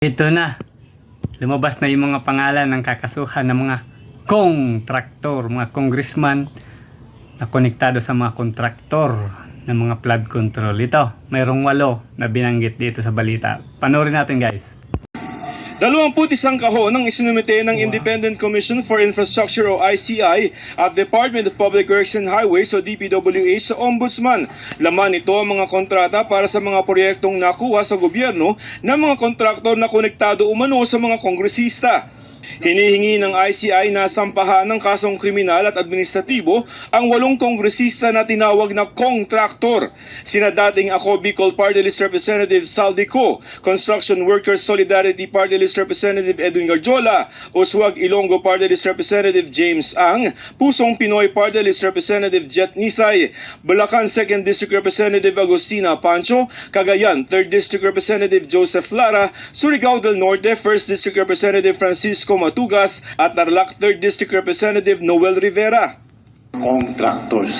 Ito na, lumabas na yung mga pangalan ng kakasuhan ng mga kontraktor, mga congressman na konektado sa mga kontraktor ng mga flood control. Ito, mayroong 8 na binanggit dito sa balita. Panoorin natin, guys. 21 kahon ang isinumite ng Independent Commission for Infrastructure o ICI at Department of Public Works and Highways o DPWH sa Ombudsman. Laman nito ang mga kontrata para sa mga proyektong nakuha sa gobyerno ng mga kontraktor na konektado umano sa mga kongresista. Hinihingi ng ICI na sampahan ng kasong kriminal at administratibo ang 8 kongresista na tinawag na kontraktor. Sina dating Ako Bicol Party List Representative Saldico, Construction Workers Solidarity Party List Representative Edwin Garjola, Uswag Ilonggo Party List Representative James Ang, Pusong Pinoy Party List Representative Jet Nisay, Bulacan 2nd District Representative Agustina Pancho, Cagayan 3rd District Representative Joseph Lara, Surigao del Norte 1st District Representative Francisco Matugas at Tarlac 3rd District Representative Noel Rivera. Contractors.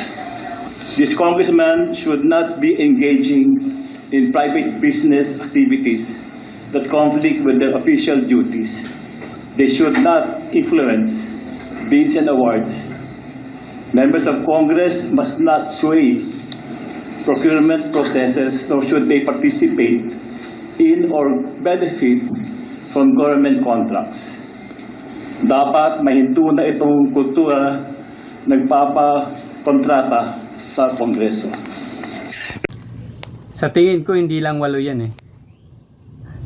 These congressmen should not be engaging in private business activities that conflict with their official duties. They should not influence bids and awards. Members of Congress must not sway procurement processes, nor should they participate in or benefit from government contracts. Dapat mahinto na itong kultura nagpapakontrata sa Kongreso. Sa tingin ko, hindi lang 8 yan eh.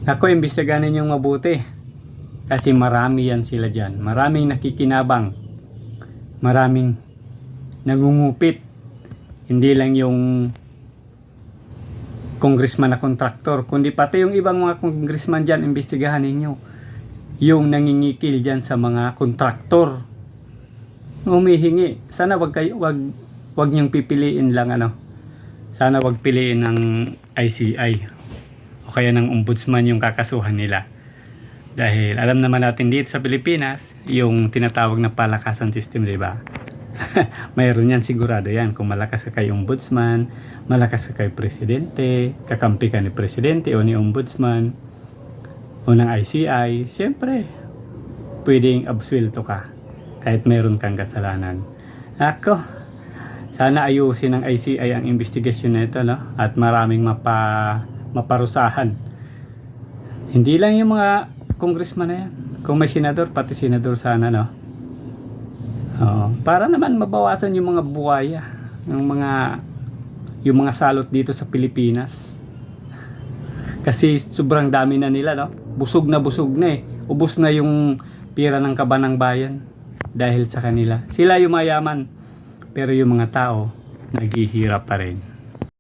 Ako, imbestigahan ninyong mabuti. Kasi marami yan sila dyan. Maraming nakikinabang. Maraming nangungupit. Hindi lang yung congressman na kontraktor, kundi pati yung ibang mga congressman dyan, imbestigahan ninyo. Yung nangingikil dyan sa mga kontraktor. Humihingi. Sana wag niyong pipiliin lang Sana wag piliin ng ICI o kaya ng ombudsman yung kakasuhan nila. Dahil alam naman natin dito sa Pilipinas, yung tinatawag na palakasan system, di ba? Mayroon yan, sigurado yan. Kung malakas ka kay ombudsman, malakas ka kay presidente, kakampi ka ni presidente o ni ombudsman o ng ICI, siyempre pwedeng absuelto ka kahit mayroon kang kasalanan. Ako, sana ayusin ng ICI ang investigasyon na ito, at maraming maparusahan. Hindi lang yung mga congressman na yan. Kung may senador, pati senador sana, para naman mabawasan yung mga buwaya, yung mga salot dito sa Pilipinas. Kasi sobrang dami na nila, busog na ubos na yung pira ng kabanang bayan dahil sa kanila. Sila yung mayaman, pero yung mga tao naghihirap pa rin.